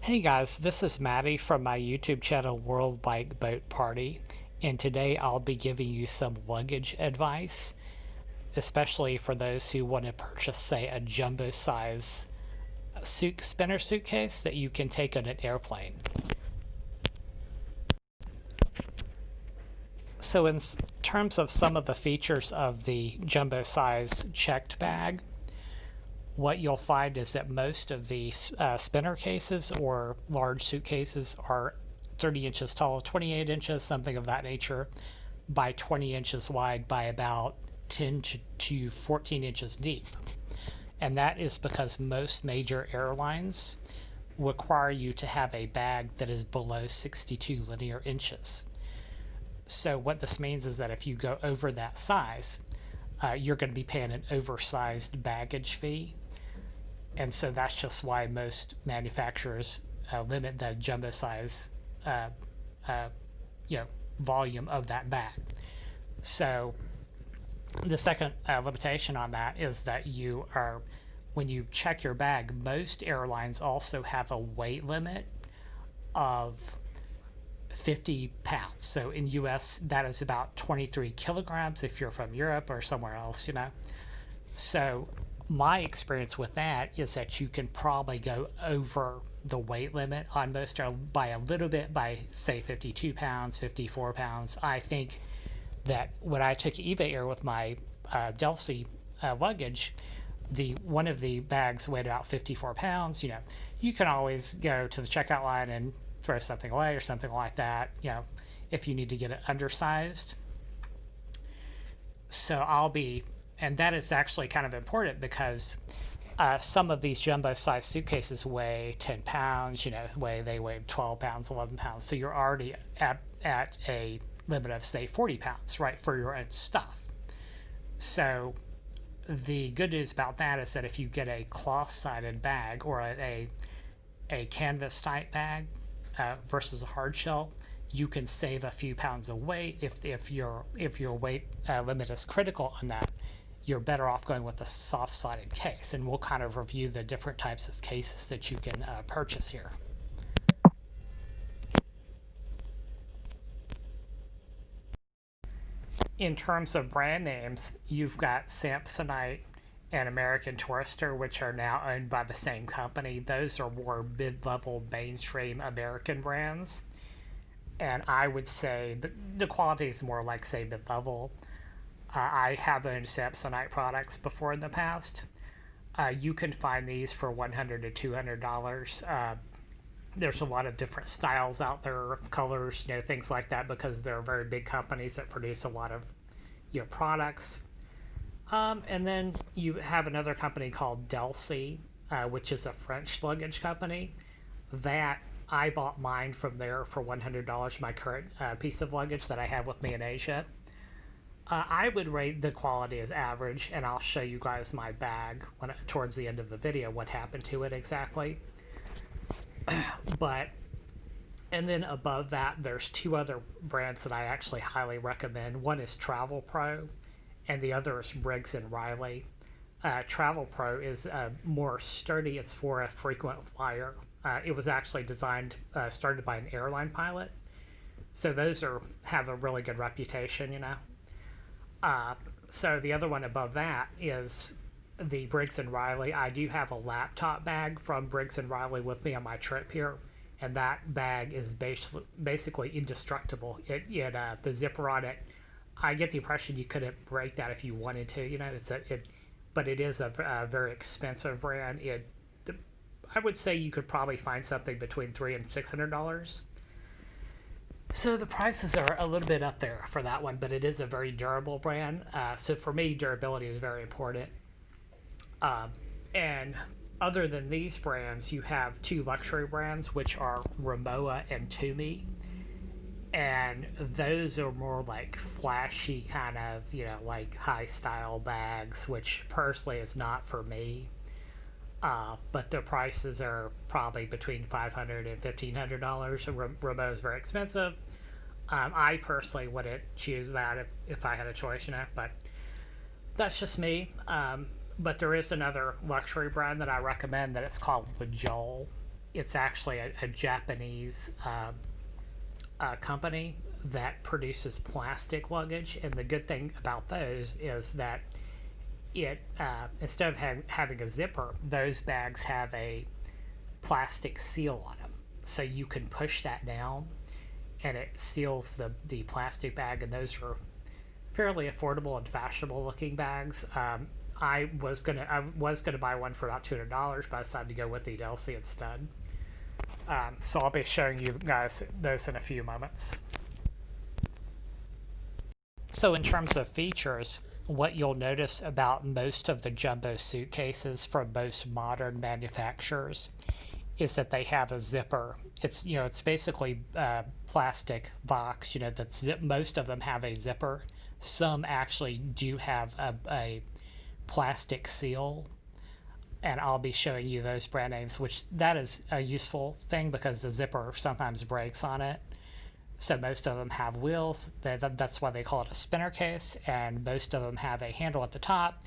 Hey guys, this is Maddie from my YouTube channel World Bike Boat Party, and today I'll be giving you some luggage advice, especially for those who want to purchase, say, a jumbo size spinner suitcase that you can take on an airplane. So in terms of some of the features of the jumbo size checked bag, what you'll find is that most of the spinner cases or large suitcases are 30 inches tall, 28 inches, something of that nature, by 20 inches wide by about 10 to 14 inches deep. And that is because most major airlines require you to have a bag that is below 62 linear inches. So what this means is that if you go over that size, you're going to be paying an oversized baggage fee, and so that's just why most manufacturers limit the jumbo size, uh, uh, volume of that bag. So the second limitation on that is that when you check your bag, most airlines also have a weight limit of 50 pounds. So in US, that is about 23 kilograms if you're from Europe or somewhere else, So my experience with that is that you can probably go over the weight limit on most by a little bit, by say 52 pounds, 54 pounds. I think that when I took eBay Air with my Delsey luggage, one of the bags weighed about 54 pounds. You can always go to the checkout line and throw something away or something like that, if you need to get it undersized. And that is actually kind of important because some of these jumbo size suitcases weigh 10 pounds, they weigh 12 pounds, 11 pounds. So you're already at a limit of, say, 40 pounds, right, for your own stuff. So the good news about that is that if you get a cloth-sided bag or a canvas type bag versus a hard shell, you can save a few pounds of weight. If your weight limit is critical on that, you're better off going with a soft-sided case, and we'll kind of review the different types of cases that you can purchase here. In terms of brand names, you've got Samsonite and American Tourister, which are now owned by the same company. Those are more mid-level mainstream American brands, and I would say the quality is more like, say, mid-level. I have owned Samsonite products before in the past. You can find these for $100 to $200. There's a lot of different styles out there, colors, things like that, because they're very big companies that produce a lot of products. And then you have another company called Delsey, which is a French luggage company. That I bought mine from there for $100, my current piece of luggage that I have with me in Asia. I would rate the quality as average, and I'll show you guys my bag towards the end of the video what happened to it exactly. And then above that, there's two other brands that I actually highly recommend. One is TravelPro, and the other is Briggs & Riley. TravelPro is more sturdy. It's for a frequent flyer. It was actually started by an airline pilot. So those have a really good reputation, So the other one above that is the Briggs & Riley. I do have a laptop bag from Briggs & Riley with me on my trip here, and that bag is basically indestructible. The zipper on it, I get the impression you couldn't break that if you wanted to. But it is a very expensive brand. I would say you could probably find something between $300 and $600. So the prices are a little bit up there for that one, but it is a very durable brand. So for me, durability is very important. And other than these brands, you have two luxury brands, which are Rimowa and Tumi. And those are more like flashy kind of, like high style bags, which personally is not for me. But their prices are probably between $500 and $1,500. Rimowa is very expensive. I personally wouldn't choose that if I had a choice, but that's just me. But there is another luxury brand that I recommend that it's called Lojel. it's actually a Japanese company that produces plastic luggage, and the good thing about those is that it instead of having a zipper, those bags have a plastic seal on them, so you can push that down and it seals the plastic bag, and those are fairly affordable and fashionable looking bags. I was gonna buy one for about $200, but I decided to go with the Delsey instead. So I'll be showing you guys those in a few moments. So in terms of features, what you'll notice about most of the jumbo suitcases from most modern manufacturers is that they have a zipper. It's it's basically plastic box. Most of them have a zipper. Some actually do have a plastic seal, and I'll be showing you those brand names, which that is a useful thing because the zipper sometimes breaks on it. So most of them have wheels. That's why they call it a spinner case, and most of them have a handle at the top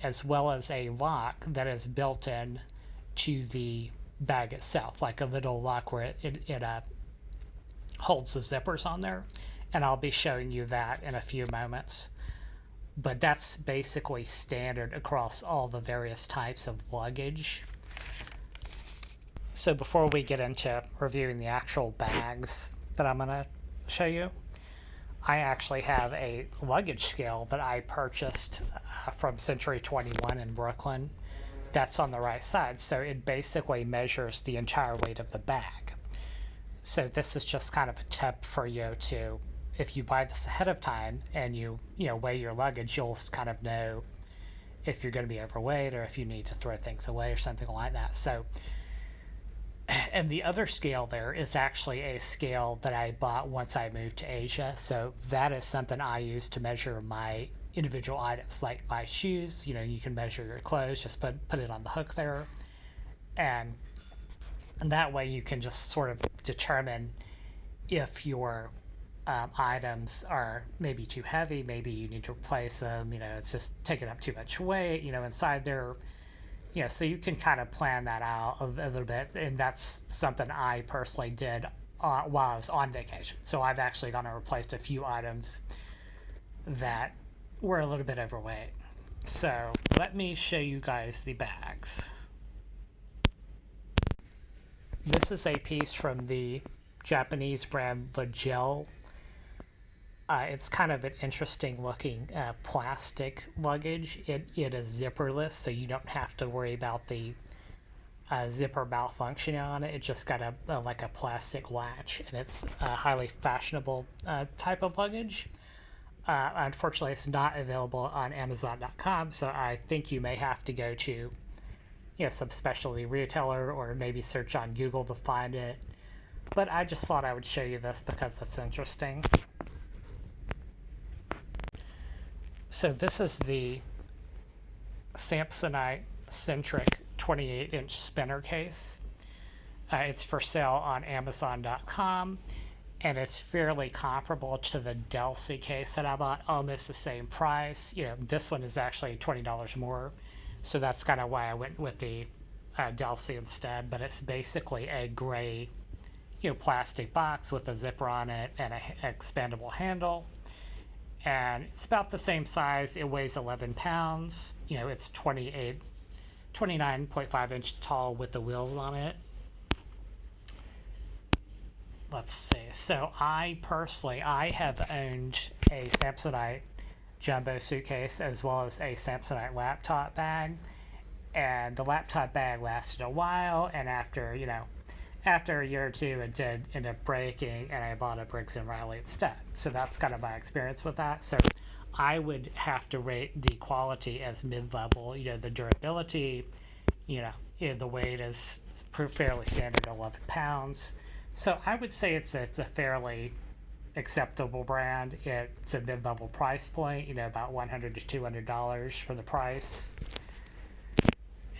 as well as a lock that is built in to the bag itself, like a little lock where it holds the zippers on there, and I'll be showing you that in a few moments. But that's basically standard across all the various types of luggage. So before we get into reviewing the actual bags that I'm going to show you, I actually have a luggage scale that I purchased from Century 21 in Brooklyn. That's on the right side, so it basically measures the entire weight of the bag. So this is just kind of a tip for you to, if you buy this ahead of time and you weigh your luggage, you'll kind of know if you're going to be overweight or if you need to throw things away or something like that. So, and the other scale there is actually a scale that I bought once I moved to Asia. So that is something I use to measure my individual items, like my shoes. You can measure your clothes, just put it on the hook there, and that way you can just sort of determine if your items are maybe too heavy, maybe you need to replace them, it's just taking up too much weight, inside there. So you can kind of plan that out a little bit, and that's something I personally did while I was on vacation. So I've actually gone and replaced a few items that were a little bit overweight. So let me show you guys the bags. This is a piece from the Japanese brand Lojel. It's kind of an interesting looking plastic luggage. It is zipperless, so you don't have to worry about the zipper malfunctioning on it. It just got like a plastic latch, and it's a highly fashionable type of luggage. Unfortunately, it's not available on Amazon.com, so I think you may have to go to some specialty retailer or maybe search on Google to find it. But I just thought I would show you this because it's interesting. So this is the Samsonite centric 28-inch spinner case. It's for sale on Amazon.com, and it's fairly comparable to the Delsey case that I bought, almost the same price. This one is actually $20 more, so that's kind of why I went with the Delsey instead. But it's basically a gray, plastic box with a zipper on it and an expandable handle. And it's about the same size. It weighs 11 pounds. It's 29.5 inch tall with the wheels on it. Let's see. So I have owned a Samsonite jumbo suitcase as well as a Samsonite laptop bag. And the laptop bag lasted a while, and after a year or two, it did end up breaking, and I bought a Briggs & Riley instead. So that's kind of my experience with that. So I would have to rate the quality as mid-level. The durability, the weight is fairly standard, 11 pounds. So I would say it's a fairly acceptable brand. It's a mid-level price point, about $100 to $200 for the price.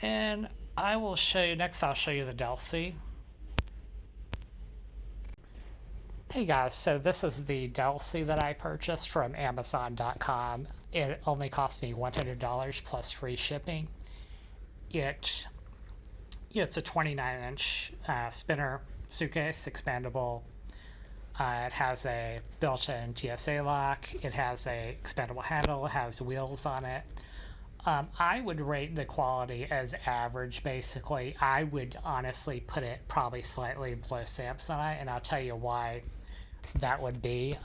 And I will show you, next I'll show you the Delsey. Hey guys, so this is the Delsey that I purchased from Amazon.com. It only cost me $100 plus free shipping. It Yeah, it's a 29-inch spinner suitcase, expandable. It has a built-in TSA lock. It has a expandable handle. It has wheels on it. I would rate the quality as average, basically. I would honestly put it probably slightly below Samsonite, and I'll tell you why that would be.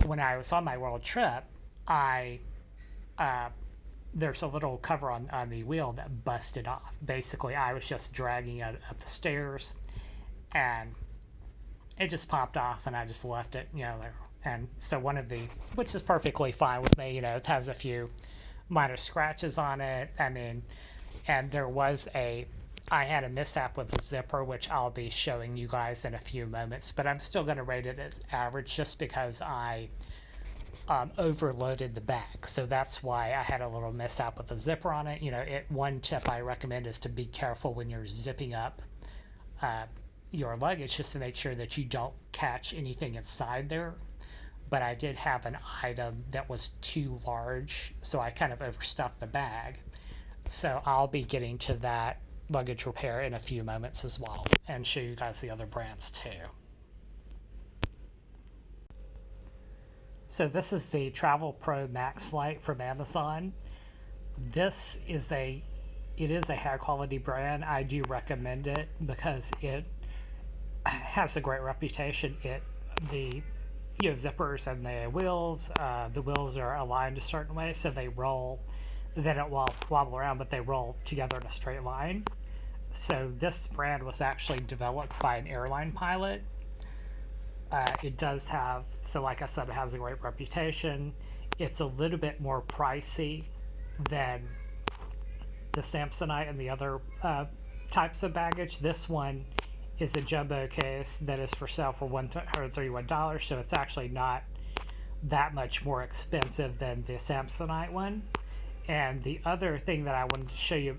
When I was on my world trip, I there's a little cover on the wheel that busted off. Basically, I was just dragging it up the stairs, and it just popped off, and I just left it, there. And so which is perfectly fine with me, it has a few minor scratches on it. I mean, and I had a mishap with the zipper, which I'll be showing you guys in a few moments, but I'm still going to rate it as average just because I overloaded the bag. So that's why I had a little mishap with the zipper on it. One tip I recommend is to be careful when you're zipping up your luggage, just to make sure that you don't catch anything inside there. But I did have an item that was too large, so I kind of overstuffed the bag. So I'll be getting to that luggage repair in a few moments as well, and show you guys the other brands too. So this is the TravelPro Max Lite from Amazon. It is a high quality brand. I do recommend it because it has a great reputation. The zippers and the wheels are aligned a certain way, so they roll. They don't wobble around, but they roll together in a straight line. So this brand was actually developed by an airline pilot. It does have, so like I said, it has a great reputation. It's a little bit more pricey than the Samsonite and the other types of baggage. This one is a jumbo case that is for sale for $131, so it's actually not that much more expensive than the Samsonite one. And the other thing that I wanted to show you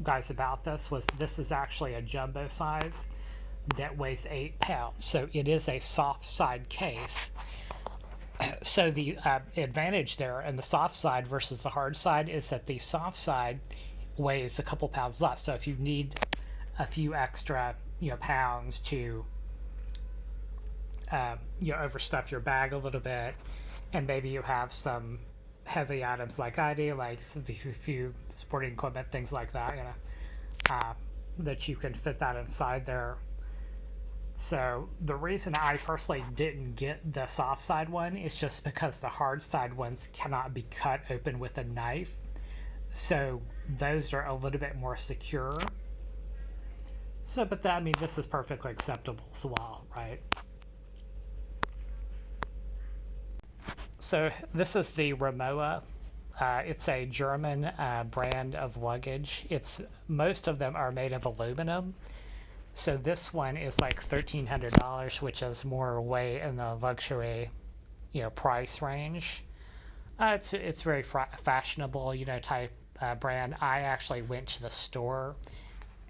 guys about this is actually a jumbo size that weighs 8 pounds. So it is a soft side case. So the advantage there in the soft side versus the hard side is that the soft side weighs a couple pounds less. So if you need a few extra pounds to overstuff your bag a little bit, and maybe you have some heavy items like I do, like a few sporting equipment, things like that, that you can fit that inside there. So the reason I personally didn't get the soft side one is just because the hard side ones cannot be cut open with a knife. So those are a little bit more secure. So, but that, this is perfectly acceptable as well, right? So this is the Rimowa. It's a German brand of luggage. Most of them are made of aluminum. So this one is like $1,300, which is more way in the luxury, price range. It's very fashionable, type brand. I actually went to the store,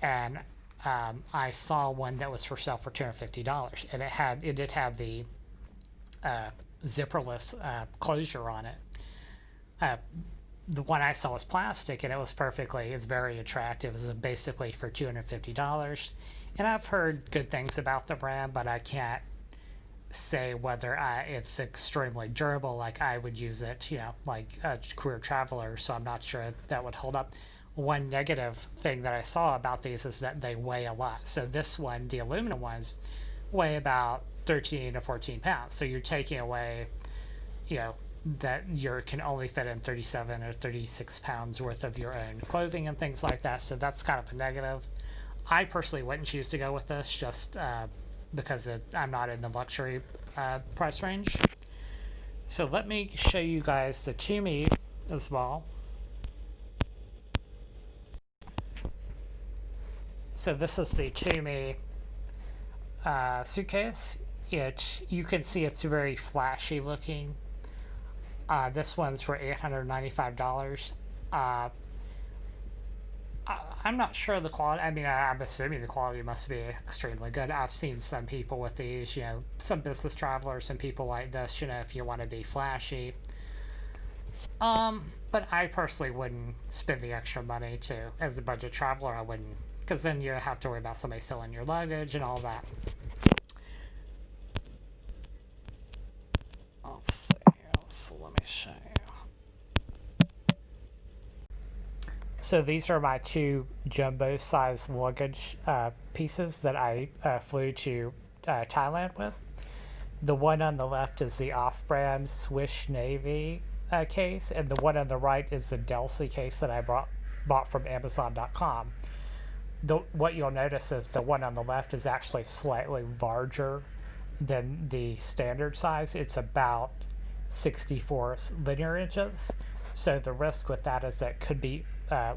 and I saw one that was for sale for $250, and it did have the zipperless closure on it. The one I saw was plastic, and it's very attractive. It was basically for $250. And I've heard good things about the brand, but I can't say whether it's extremely durable, like I would use it, like a career traveler, so I'm not sure that would hold up. One negative thing that I saw about these is that they weigh a lot. So this one, the aluminum ones, weigh about 13 to 14 pounds. So you're taking away, that you can only fit in 37 or 36 pounds worth of your own clothing and things like that. So that's kind of a negative. I personally wouldn't choose to go with this just because I'm not in the luxury price range. So let me show you guys the Tumi as well. So this is the Tumi suitcase. You can see it's very flashy looking. This one's for $895. I'm not sure the quality. I'm assuming the quality must be extremely good. I've seen some people with these, some business travelers and people like this, if you want to be flashy. But I personally wouldn't spend the extra money as a budget traveler. I wouldn't because then you have to worry about somebody stealing your luggage and all that. Let's see. So let me show you. So these are my two jumbo size luggage pieces that I flew to Thailand with. The one on the left is the off-brand Swiss Navy case, and the one on the right is the Delsey case that I bought from Amazon.com. What you'll notice is the one on the left is actually slightly larger than the standard size. It's about 64 linear inches. So the risk with that is that it could be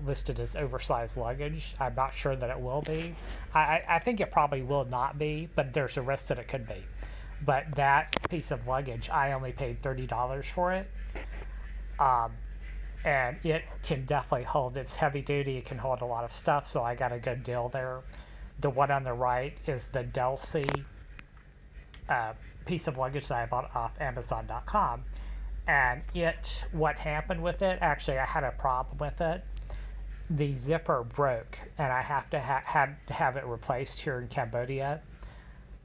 listed as oversized luggage. I'm not sure that it will be. I think it probably will not be, but there's a risk that it could be. But that piece of luggage, I only paid $30 for it. And it can definitely hold, it's heavy duty, it can hold a lot of stuff, so I got a good deal there. The one on the right is the Delsey piece of luggage that I bought off Amazon.com. And what happened with it, actually I had a problem with it. The zipper broke, and I had to have it replaced here in Cambodia.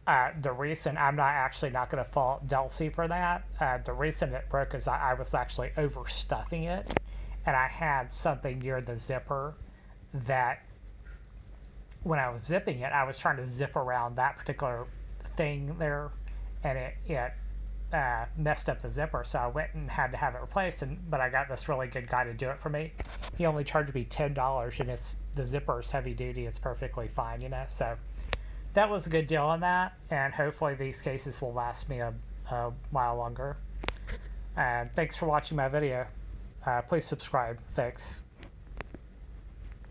The reason, I'm not going to fault Delsey for that. The reason it broke is I was actually overstuffing it, and I had something near the zipper that when I was zipping it, I was trying to zip around that particular thing there, and it messed up the zipper, so I went and had to have it replaced. But I got this really good guy to do it for me. He only charged me $10, and the zipper is heavy duty. It's perfectly fine, you know. So that was a good deal on that, and hopefully these cases will last me a while longer. And thanks for watching my video. Please subscribe. Thanks.